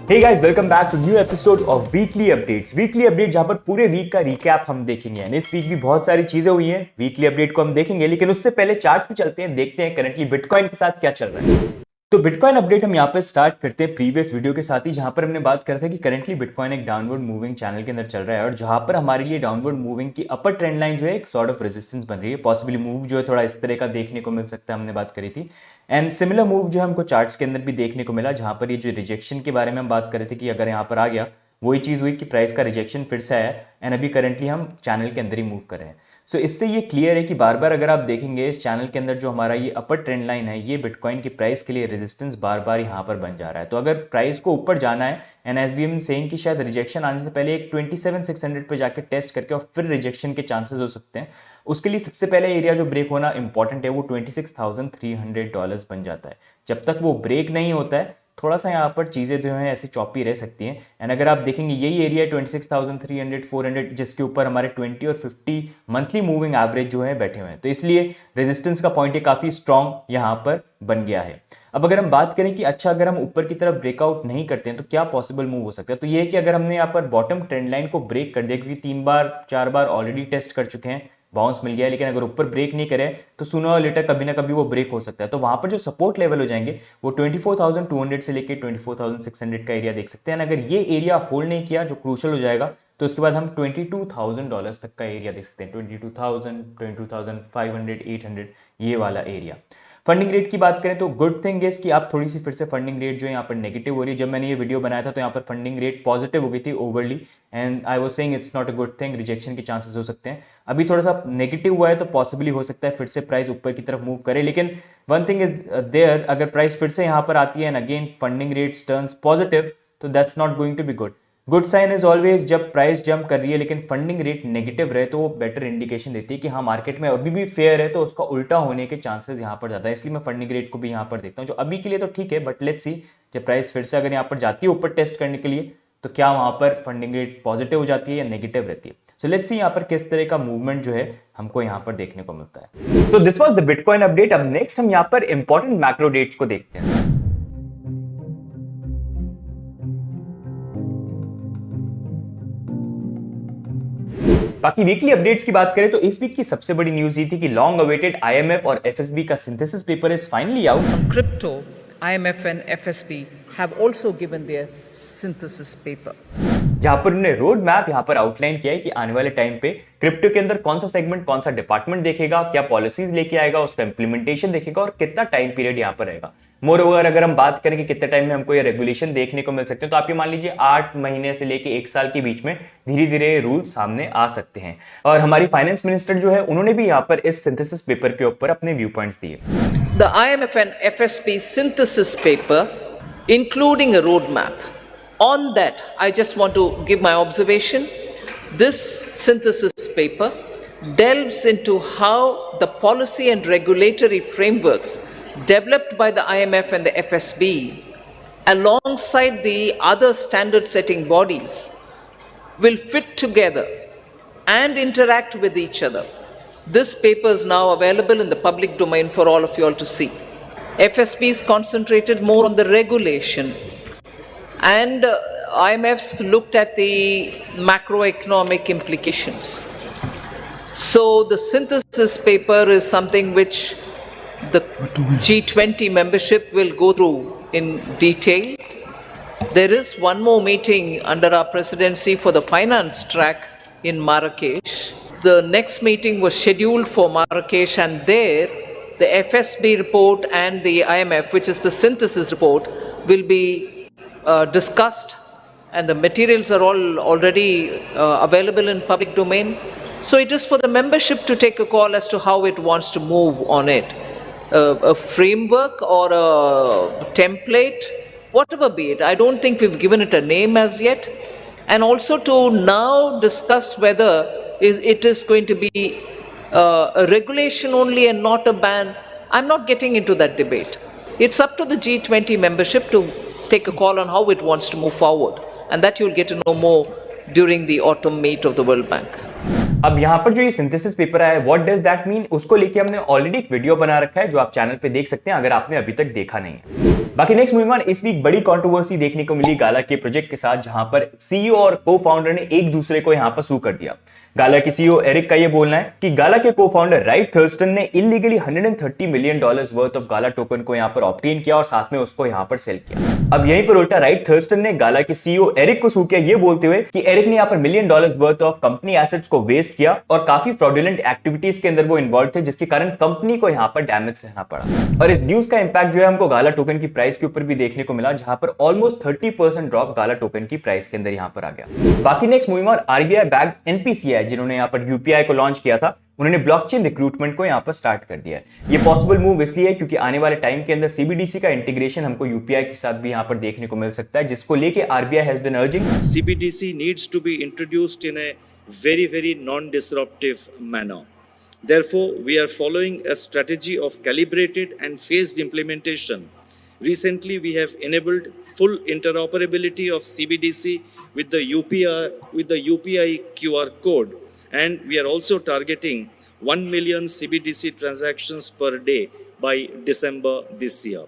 Hey guys, welcome back to new episode of Weekly Updates. Weekly update जहां पर पूरे week का recap हम देखेंगे। इस वीक भी बहुत सारी चीजें हुई हैं, वीकली अपडेट को हम देखेंगे, लेकिन उससे पहले चार्ट्स पे चलते हैं, देखते हैं करंटली बिटकॉइन के साथ क्या चल रहा है। तो बिटकॉइन अपडेट हम यहाँ पे स्टार्ट करते हैं प्रीवियस वीडियो के साथ ही, जहां पर हमने बात करा था कि करंटली बिटकॉइन एक डाउनवर्ड मूविंग चैनल के अंदर चल रहा है और जहां पर हमारे लिए डाउनवर्ड मूविंग की अपर ट्रेंड लाइन जो है एक सॉर्ट ऑफ रेजिस्टेंस बन रही है। पॉसिबली मूव जो है थोड़ा इस तरह का देखने को मिल सकता है, हमने बात करी थी। एंड सिमिलर मूव जो हमको चार्ट्स के अंदर भी देखने को मिला, जहां पर ये जो रिजेक्शन के बारे में हम बात कर रहे थे कि अगर यहाँ पर आ गया, वही चीज़ हुई कि प्राइस का रिजेक्शन फिर से आया एंड अभी करंटली हम चैनल के अंदर ही मूव कर रहे हैं। सो इससे ये क्लियर है कि बार बार अगर आप देखेंगे इस चैनल के अंदर जो हमारा ये अपर ट्रेंड लाइन है, ये बिटकॉइन की प्राइस के लिए रेजिस्टेंस बार बार यहाँ पर बन जा रहा है। तो अगर प्राइस को ऊपर जाना है and as we am saying कि शायद रिजेक्शन आने से पहले एक 27,600 पे जाके टेस्ट करके और फिर रिजेक्शन के चांसेस हो सकते हैं। उसके लिए सबसे पहले एरिया जो ब्रेक होना इंपॉर्टेंट है वो $26,300 बन जाता है। जब तक वो ब्रेक नहीं होता है थोड़ा सा यहाँ पर चीज़ें जो हैं ऐसे चॉपी रह सकती हैं। एंड अगर आप देखेंगे यही एरिया 26,300 400 जिसके ऊपर हमारे 20 और 50 मंथली मूविंग एवरेज जो है बैठे हुए हैं, तो इसलिए रेजिस्टेंस का पॉइंट काफ़ी स्ट्रॉन्ग यहाँ पर बन गया है। अब अगर हम बात करें कि अच्छा अगर हम ऊपर की तरफ ब्रेकआउट नहीं करते हैं तो क्या पॉसिबल मूव हो सकता है, तो ये है कि अगर हमने यहाँ पर बॉटम ट्रेंड लाइन को ब्रेक कर दिया, क्योंकि 3 बार 4 बार ऑलरेडी टेस्ट कर चुके हैं, बाउंस मिल गया है, लेकिन अगर ऊपर ब्रेक नहीं करे तो सूनर और लेटर कभी ना कभी वो ब्रेक हो सकता है। तो वहां पर जो सपोर्ट लेवल हो जाएंगे वो 24,200 से लेके 24,600 का एरिया देख सकते हैं। अगर ये एरिया होल्ड नहीं किया, जो क्रूशल हो जाएगा, तो उसके बाद हम $22,000 तक का एरिया देख सकते हैं। 22,000, 22,500, 800 ये वाला एरिया। फंडिंग रेट की बात करें तो गुड थिंग इज कि आप थोड़ी सी फिर से फंडिंग रेट जो है यहाँ पर नेगेटिव हो रही है। जब मैंने ये वीडियो बनाया था तो यहाँ पर फंडिंग रेट पॉजिटिव हो गई थी overly, and I was saying it's not a good thing, rejection के चांसेस हो सकते हैं। अभी थोड़ा सा नेगेटिव हुआ है तो पॉसिबली हो सकता है फिर से प्राइस ऊपर की तरफ मूव करे, लेकिन वन थिंग इज देयर, अगर प्राइस फिर से यहाँ पर आती है and again funding rates turns positive, तो that's not going to be good. Good sign is always जब प्राइस जंप कर रही है लेकिन फंडिंग रेट नेगेटिव रहे, तो वो बेटर इंडिकेशन देती है कि हाँ मार्केट में अभी भी फेयर है, तो उसका उल्टा होने के चांसेस यहाँ पर ज़्यादा है। इसलिए मैं फंडिंग रेट को भी यहाँ पर देखता हूँ। जो अभी के लिए तो ठीक है, बट लेट्स सी जब प्राइस फिर से अगर यहाँ पर जाती है ऊपर टेस्ट करने के लिए, तो क्या वहाँ पर फंडिंग रेट पॉजिटिव हो जाती है या नेगेटिव रहती है। सो लेट्स सी यहाँ पर किस तरह का मूवमेंट जो है हमको यहाँ पर देखने को मिलता है। तो this was the bitcoin update. अब नेक्स्ट हम यहाँ पर इंपॉर्टेंट मैक्रो डेट्स को देखते हैं। बाकी वीकली अपडेट्स की बात करें तो इस वीक की सबसे बड़ी न्यूज ये थी कि लॉन्ग अवेटेड आईएमएफ और एफएसबी का synthesis paper is finally out. Crypto, IMF and FSB have also given their synthesis paper. जहां पर उन्होंने रोड मैप यहाँ पर आउटलाइन किया है कि आने वाले टाइम पे क्रिप्टो के अंदर कौन सा सेगमेंट, कौन सा डिपार्टमेंट देखेगा, क्या पॉलिसीज लेके आएगा, उसका इंप्लीमेंटेशन देखेगा और कितना टाइम पीरियड यहाँ पर रहेगा। मोर ओवर अगर हम बात करें कि कितने टाइम में हमको ये रेगुलेशन देखने को मिल सकते हैं, तो आप ये मान लीजिए 8 महीने से लेके 1 साल के बीच में धीरे धीरे रूल्स सामने आ सकते हैं। और हमारी फाइनेंस मिनिस्टर जो है उन्होंने भी यहाँ पर इस सिंथेसिस पेपर के ऊपर अपने व्यू पॉइंट्स दिए। The IMF and FSB synthesis paper, including a roadmap. On that, I just want to give my observation. This synthesis paper delves into how the policy and regulatory frameworks developed by the IMF and the FSB alongside the other standard setting bodies will fit together and interact with each other. This paper is now available in the public domain for all of you all to see. FSB is concentrated more on the regulation, and IMF's looked at the macroeconomic implications. So the synthesis paper is something which the G20 membership will go through in detail. There is one more meeting under our presidency for the finance track in Marrakesh. The next meeting was scheduled for Marrakesh, and there the FSB report and the IMF, which is the synthesis report, will be discussed, and the materials are all already available in public domain. So it is for the membership to take a call as to how it wants to move on it. A framework or a template, whatever be it. I don't think we've given it a name as yet. And also to now discuss whether it is going to be a regulation only and not a ban. I'm not getting into that debate. It's up to the G20 membership to take a call on how it wants to move forward. And that you'll get to know more during the autumn meet of the World Bank. अब यहाँ पर जो ये synthesis paper है, what does that mean, उसको लेके हमने already एक वीडियो बना रखा है जो आप चैनल पे देख सकते हैं अगर आपने अभी तक देखा नहीं है। बाकी नेक्स्ट मूविंग ऑन, इस वीक बड़ी कंट्रोवर्सी देखने को मिली गाला के प्रोजेक्ट के साथ, जहां पर सीईओ और को फाउंडर ने एक दूसरे को यहां पर सू कर दिया। गाला के सीईओ एरिक का यह बोलना है कि गाला के को फाउंडर राइट थर्स्टन ने illegally $130 million worth of gala token को यहां पर ऑब्टेन किया और साथ में उसको यहां पर सेल किया। अब यहीं पर उल्टा राइट थर्स्टन ने गाला के सीईओ एरिक को सू किया, ये बोलते हुए कि एरिक ने यहां पर $1 million worth of company assets को वेस्ट किया और काफी फ्रॉडुलेंट एक्टिविटीज के अंदर वो इन्वॉल्व थे, जिसके कारण कंपनी को यहां पर डैमेज सहना पड़ा। और इस न्यूज का इंपैक्ट जो है हमको गाला टोकन की प्राइस के ऊपर भी देखने को मिला, जहां पर ऑलमोस्ट 30% ड्रॉप गाला टोकन की प्राइस के अंदर यहां पर आ गया। बाकी next moving on, RBI backed NPCI जिन्होंने यहां पर यूपीआई को लॉन्च किया था, उन्होंने ब्लॉकचेन रिक्रूटमेंट को यहां पर स्टार्ट कर दिया है। ये पॉसिबल मूव इसलिए है क्योंकि आने वाले टाइम के अंदर सीबीडीसी का इंटीग्रेशन हमको यूपीआई के साथ भी यहां पर देखने को मिल सकता है, जिसको लेके RBI has been urging CBDC needs to be introduced in a very non-disruptive manner. Therefore, we are following a strategy of calibrated and phased implementation. Recently, we have enabled full interoperability of CBDC with the UPI QR code, and we are also targeting 1 million CBDC transactions per day by December this year.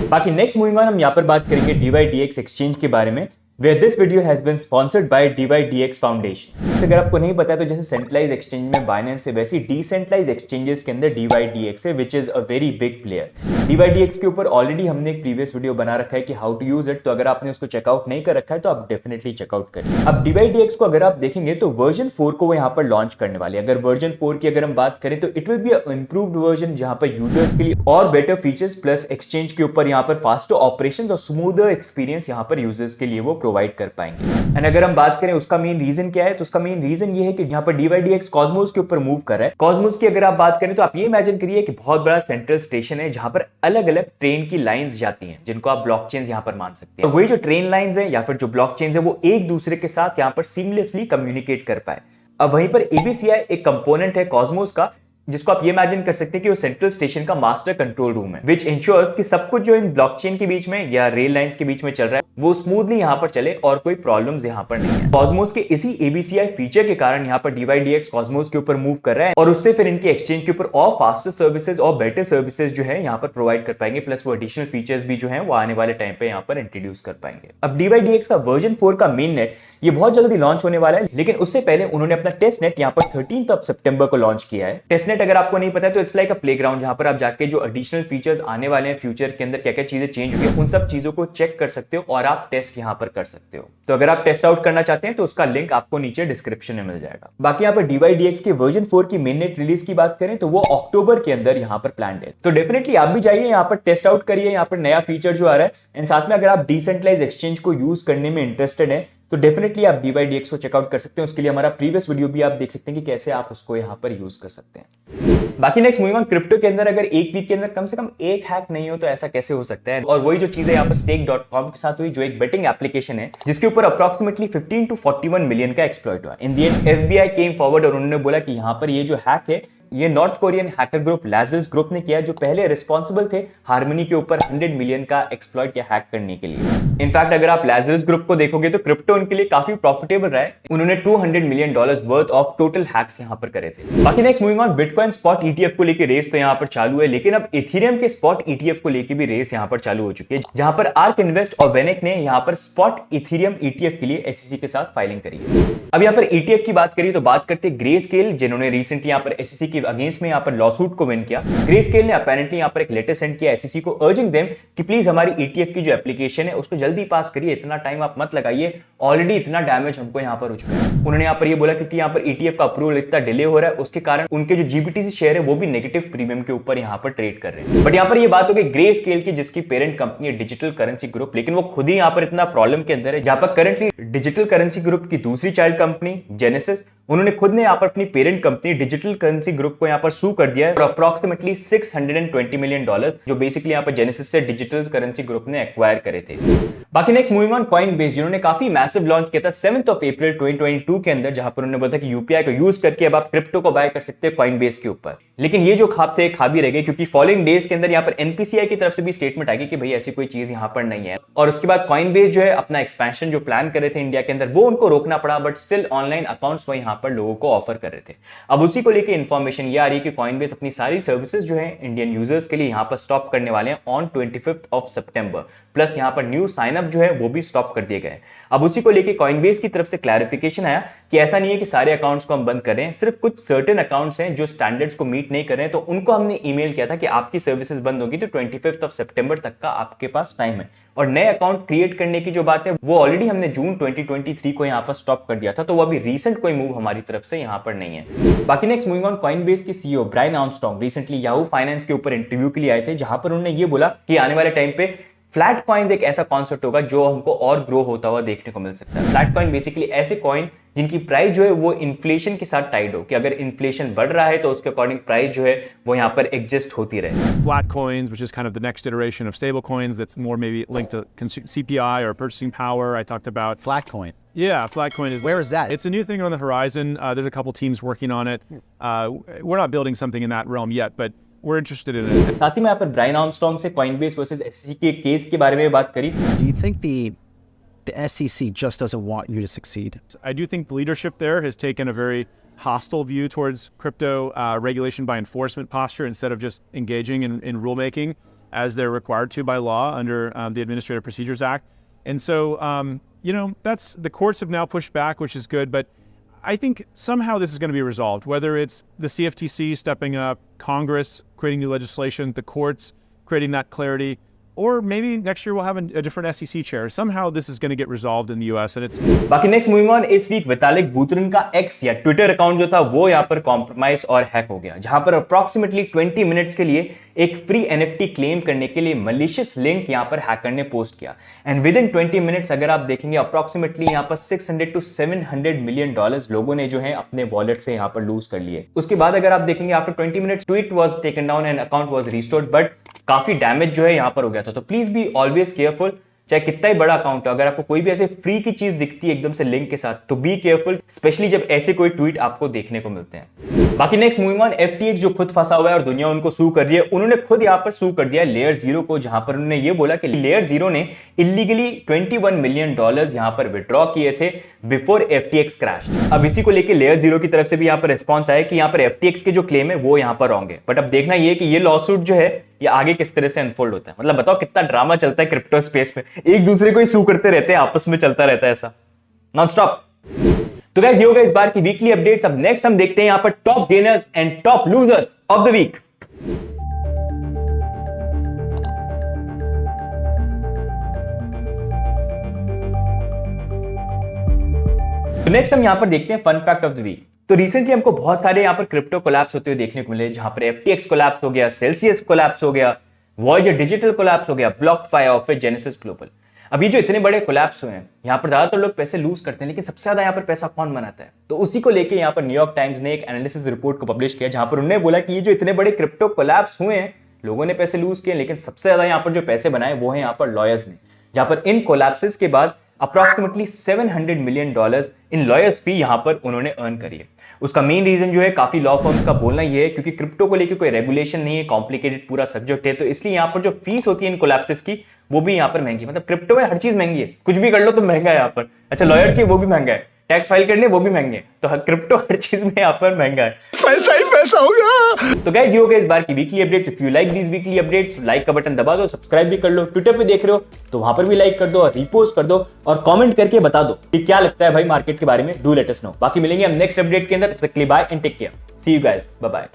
बाकी next moving on, हम यहाँ पर बात करेंगे DYDX exchange के बारे में, where this video has been sponsored by DYDX Foundation। अगर आपको नहीं पता है तो जैसे सेंट्रलाइज एक्सचेंज में बाइनेंस है, वैसे डिसेंट्रलाइज एक्सचेंजेस के अंदर DYDX है, which is a very big player। DYDX के ऊपर ऑलरेडी हमने एक प्रीवियस वीडियो बना रखा है कि हाउ टू यूज इट, तो अगर आपने उसको चेकआउट नहीं कर रखा है तो आप डेफिनेटली चेकआउट करिए। अब DYDX को अगर आप देखेंगे तो वर्जन 4 को वो यहाँ पर लॉन्च करने वाले हैं। अगर वर्जन 4 की अगर हम बात करें तो it will be improved version, जहां पर यूजर्स के लिए और बेटर फीचर्स प्लस एक्सचेंज के ऊपर यहाँ पर फास्टर ऑपरेशंस और स्मूदर एक्सपीरियंस यहाँ पर यूजर्स के लिए वो प्रोवाइड कर पाएंगे। एंड अगर हम बात करें उसका मेन रीजन क्या है, तो उसका मेन रीजन ये है कि यहाँ पर DYDX कॉस्मोस के ऊपर मूव कर रहा है। कॉस्मोस की अगर आप बात करें तो आप ये इमेजिन करिए कि बहुत बड़ा सेंट्रल स्टेशन है जहां पर अलग अलग ट्रेन की लाइंस जाती हैं, जिनको आप ब्लॉकचेन यहां पर मान सकते हैं। तो वही जो ट्रेन लाइंस है या फिर जो ब्लॉकचेन है वो एक दूसरे के साथ यहां पर सीमलेसली कम्युनिकेट कर पाए। अब वहीं पर ABCI एक कंपोनेंट है कॉस्मोस का, जिसको आप ये इमेजिन कर सकते हैं कि वो सेंट्रल स्टेशन का मास्टर कंट्रोल रूम है, विच इंश्योर्स कि सब कुछ जो इन ब्लॉकचेन के बीच में या रेल लाइंस के बीच में चल रहा है वो स्मूथली यहां पर चले और कोई प्रॉब्लम्स यहां पर नहीं है। कॉस्मोस के इसी ABCI फीचर के कारण यहां पर DYDX कॉस्मोस के ऊपर मूव कर रहा है और उससे फिर इनके एक्सचेंज के ऊपर और फास्टर सर्विसेज और बेटर सर्विसेज जो है यहां पर प्रोवाइड कर पाएंगे, प्लस वो एडिशनल फीचर्स भी जो है वो आने वाले टाइम पे यहां पर इंट्रोड्यूस कर पाएंगे। अब DYDX का वर्जन 4 का मेन नेट ये बहुत जल्दी लॉन्च होने वाला है, लेकिन उससे पहले उन्होंने अपना टेस्ट नेट यहां पर 13 सितंबर को लॉन्च किया है। टेस्ट नेट अगर आपको नहीं पता है तो इट्स लाइक अ प्लेग्राउंड, जहां पर आप जाके जो एडिशनल फीचर्स आने वाले हैं फ्यूचर के अंदर, क्या क्या चीजें चेंज होगी, उन सब चीजों को चेक कर सकते हो और आप टेस्ट यहां पर कर सकते हो। तो अगर आप टेस्ट आउट करना चाहते हैं तो उसका लिंक आपको नीचे डिस्क्रिप्शन में मिल जाएगा। बाकी यहाँ पर DYDX के वर्जन 4 की मेन नेट रिलीज की बात करें तो वो अक्टूबर के अंदर यहाँ पर प्लान है। तो डेफिनेटली आप भी जाइए यहाँ पर टेस्ट आउट करिए, यहाँ पर नया फीचर जो आ रहा है। एंड साथ में अगर आप डिसेंट्रलाइज एक्सचेंज को यूज करने में इंटरेस्टेड है तो डेफिनेटली आप DYDX को चेकआउट कर सकते हैं। उसके लिए हमारा प्रीवियस वीडियो भी आप देख सकते हैं कि कैसे आप उसको यहाँ पर यूज कर सकते हैं। बाकी नेक्स्ट मूविंग ऑन, क्रिप्टो के अंदर अगर एक वीक के अंदर कम से कम एक हैक नहीं हो तो ऐसा कैसे हो सकता है। और वही जो चीज है यहाँ पर stake.com के साथ हुई, जो एक बेटिंग एप्लीकेशन है जिसके ऊपर अप्रॉक्सिमेटली 15 to 41 मिलियन का एक्सप्लॉइट हुआ। In the end FBI came forward और उन्होंने बोला कि यहाँ पर ये जो हैक है ये north Korean hacker group Lazarus group ने किया, जो पहले रिस्पॉन्सिबल थे हार्मनी के ऊपर 100 मिलियन का एक्सप्लॉइट या हैक करने के लिए। इनफैक्ट अगर आप लाजरस ग्रुप को देखोगे तो क्रिप्टो उनके लिए काफी प्रॉफिटेबल रहा है। उन्होंने $200 million worth of total hacks यहां पर करे थे। बाकी next moving on, bitcoin spot ETF को लेकर रेस तो यहां पर चालू है, लेकिन अब इथेरियम के स्पॉट ETF को लेकर भी रेस यहां पर चालू हो चुकी है, जहां पर आर्क इन्वेस्ट और वेनेक ने यहां पर स्पॉट इथेरियम ETF के लिए SEC के साथ फाइलिंग करी है। अब यहां पर ETF की बात करिए तो बात करते ग्रे स्केल, जिन्होंने रिसेंटली यहां पर SEC के अगेंस्ट में यहां पर लॉसूट को विन किया। ग्रे स्केल ने अपेरेंटली यहां पर एक लेटर सेंड किया SEC को, अर्जिंग देम कि प्लीज हमारी ETF की जो एप्लीकेशन है उसको जल्दी पास करिए, इतना टाइम आप मत लगाइए, ऑलरेडी इतना डैमेज हमको यहां पर हो चुका है। उन्होंने यहां पर ये बोला क्योंकि यहां पर ETF का अप्रूवल इतना डिले हो रहा है, उसके कारण उनके जो GBTC शेयर है वो भी नेगेटिव प्रीमियम के ऊपर यहां पर ट्रेड कर रहे हैं। बट यहां पर ये बात हो गई ग्रे स्केल की, जिसकी पेरेंट कंपनी है डिजिटल करेंसी ग्रुप, लेकिन वो खुद ही यहां पर इतना प्रॉब्लम के अंदर है, जहां पर करंटली डिजिटल करेंसी ग्रुप की दूसरी चाइल्ड कंपनी जेनेसिस, उन्होंने खुद ने यहां पर अपनी parent company digital currency group को यहां पर सू कर दिया है और अप्रॉक्सिमेटली $620 मिलियन, जो बेसिकली यहां पर जेनेसिस से डिजिटल करेंसी ग्रुप ने एक्वायर करे थे। बाकी नेक्स्ट मूविंग ऑन, कॉइनबेस जिन्होंने काफी मैसिव लॉन्च किया था 7 अप्रैल 2022 के अंदर, जहां पर उन्होंने बोला था कि यूपीआई को यूज करके अब आप क्रिप्टो को बाय कर सकते हैं कॉइनबेस के ऊपर। लेकिन ये जो ख्वाब थे खा भी रह गए, क्योंकि फॉलोइंग डेज के अंदर यहाँ पर एनपीसीआई की तरफ से भी स्टेटमेंट आ गई कि भाई ऐसी कोई चीज यहाँ पर नहीं है। और उसके बाद कॉइनबेस जो है अपना एक्सपेंशन जो प्लान कर रहे थे इंडिया के अंदर वो उनको रोकना पड़ा, बट स्टिल ऑनलाइन अकाउंट्स वो यहाँ पर लोगों को ऑफर कर रहे थे। अब उसी को लेकर इंफॉर्मेशन ये आ रही है कि कॉइनबेस अपनी सारी सर्विसेज जो है इंडियन यूजर्स के लिए यहाँ पर स्टॉप करने वाले हैं ऑन 25 सितंबर। प्लस यहाँ पर न्यू साइनअप जो है वो भी स्टॉप कर दिए गए। अब उसी को लेके कॉइनबेस की तरफ से क्लैरिफिकेशन आया कि ऐसा नहीं है कि सारे अकाउंट्स को हम बंद कर रहे हैं, सिर्फ कुछ सर्टेन अकाउंट्स हैं जो स्टैंडर्ड्स को मीट नहीं कर रहे हैं, तो उनको हमने ईमेल किया था कि आपकी सर्विसेज बंद होगी तो 25 सितंबर तक का आपके पास टाइम है। और नए अकाउंट क्रिएट करने की जो बात है वो ऑलरेडी हमने जून 2023 को यहाँ पर स्टॉप कर दिया था, तो वो अभी रीसेंट कोई मूव हमारी तरफ से यहाँ पर नहीं है। बाकी नेक्स्ट मूविंग ऑन, कॉइनबेस की CEO Brian Armstrong recently Yahoo Finance के ऊपर इंटरव्यू के लिए आए थे, जहां पर उन्होंने ये बोला कि आने वाले टाइम पे फ्लैट कॉइन्स एक ऐसा कॉन्सेप्ट होगा जो हमको और ग्रो होता हुआ देखने को मिल सकता है। फ्लैट कॉइन बेसिकली ऐसे कॉइन जिनकी प्राइस जो है वो इन्फ्लेशन के साथ टाइड हो, कि अगर इन्फ्लेशन बढ़ रहा है तो उसके अकॉर्डिंग प्राइस जो है वो यहाँ पर एग्जिस्ट होती रहे। Flat coins, which is kind of the next iteration of stable coins that's more maybe linked to CPI or purchasing power. I talked about Flatcoin. Yeah, Flatcoin is. Where is that? It's a new thing on the horizon. There's a couple teams working on it. We're not building something in that realm yet, but we're interested in it. साथ ही में यहाँ पर Brian Armstrong से Coinbase versus SEC के case के बारे में बात करी। Do you think the SEC just doesn't want you to succeed? I do think the leadership there has taken a very hostile view towards crypto regulation by enforcement posture instead of just engaging in rulemaking as they're required to by law under the Administrative Procedures Act. And so, that's the courts have now pushed back, which is good, but I think somehow this is going to be resolved, whether it's the CFTC stepping up, Congress creating new legislation, the courts creating that clarity, or maybe next year we'll have a different SEC chair. Somehow this is going to get resolved in the US and it's... बाकी next moving on, इस week वितालिक बुतेरिन का x या Twitter account जो था वो यहाँ पर compromise और हैक हो गया, जहां पर अप्रॉक्सीमेटली 20 मिनट्स के लिए एक फ्री एनएफटी क्लेम करने के लिए मलिशियस लिंक यहाँ पर हैकर ने पोस्ट किया। एंड विद इन 20 मिनट्स अगर आप देखेंगे अप्रॉक्सीमेटली यहाँ पर $600 to $700 मिलियन लोगों ने जो है अपने वॉलेट से यहाँ पर लूज कर लिए। उसके बाद अगर आप देखेंगे after 20 minutes tweet was taken down and account was restored, but काफी डैमेज जो है यहाँ पर हो गया था। तो प्लीज बी ऑलवेज केयरफुल, चाहे कितना ही बड़ा अकाउंट हो, अगर आपको कोई भी ऐसे फ्री की चीज दिखती है एकदम से लिंक के साथ तो बी केयरफुल, स्पेशली जब ऐसे कोई ट्वीट आपको देखने को मिलते हैं। बाकी नेक्स्ट मूविंग ऑन, FTX जो खुद फंसा हुआ है और दुनिया उनको सू कर रही है, उन्होंने खुद यहाँ पर सू कर दिया लेयर जीरो को, जहां पर उन्होंने ये बोला कि लेयर जीरो ने इलीगली $21 मिलियन यहाँ पर विड्रॉ किए थे बिफोर FTX क्रैश। अब इसी को लेकर लेयर जीरो की तरफ से भी यहाँ पर रिस्पॉन्स आया कि यहाँ पर FTX के जो क्लेम है वो यहाँ पर रॉन्ग है। बट अब देखना ये कि ये लॉसूट जो है ये आगे किस तरह से अनफोल्ड होता है। मतलब बताओ कितना ड्रामा चलता है क्रिप्टो स्पेस में, एक दूसरे को ही सू करते रहते हैं, आपस में चलता रहता है ऐसा नॉन स्टॉप। तो गाइस ये होगा इस बार की वीकली अपडेट्स। अब नेक्स्ट हम देखते हैं यहाँ पर top gainers and top losers of the week. Next हम यहाँ पर देखते हैं fun fact of the week. तो रिसेंटली हमको बहुत सारे यहाँ पर क्रिप्टो कोलैप्स होते हुए देखने को मिले, जहां पर FTX कोलैप्स हो गया, सेल्सियस कोलैप्स हो गया, वॉयेजर डिजिटल कोलैप्स हो गया, ब्लॉकफाई और फिर जेनेसिस ग्लोबल। अब ये जो इतने बड़े कोलैप्स हुए हैं, यहाँ पर ज्यादातर लोग पैसे लूज करते हैं, लेकिन सबसे ज्यादा यहाँ पर पैसा कौन बनाता है? तो उसी को लेके यहाँ पर न्यूयॉर्क टाइम्स ने एक एनालिसिस रिपोर्ट को पब्लिश किया, जहां पर उन्होंने बोला कि ये जो इतने बड़े क्रिप्टो कोलैप्स हुए हैं, लोगों ने पैसे लूज किए, लेकिन सबसे ज्यादा यहाँ पर जो पैसे बनाए वो है यहाँ पर लॉयर्स ने, जहां पर इन कोलैप्सेस के बाद अप्रॉक्सीमेटली $700 मिलियन इन लॉयर्स फी यहाँ पर उन्होंने अर्न करी है। उसका मेन रीजन जो है काफी लॉ फर्म्स का बोलना ये है क्योंकि क्रिप्टो को लेकर कोई रेगुलेशन नहीं है, कॉम्प्लिकेटेड पूरा सब्जेक्ट है, तो इसलिए यहाँ पर जो फीस होती है इन कोलैप्सेस की वो भी यहाँ पर महंगी। मतलब क्रिप्टो में हर चीज महंगी है, कुछ भी कर लो तो महंगा है यहाँ पर। अच्छा लॉयर चाहिए वो भी महंगा है, टैक्स फाइल करने वो भी महंगे, तो क्रिप्टो हर चीज में यहाँ पर महंगा है, पैसा ही पैसा होगा। तो गाइस ये हो गया इस बार की weekly updates. If you like these weekly updates, like का बटन दबा दो, सब्सक्राइब भी कर लो, ट्विटर पे देख रहे हो तो वहां पर भी लाइक कर दो और रीपोस्ट कर दो और कमेंट करके बता दो कि क्या लगता है भाई मार्केट के बारे में, डू लेट अस नो। बाकी मिलेंगे हम नेक्स्ट अपडेट के अंदर, तब तक के लिए bye and take care, see you guys, bye bye.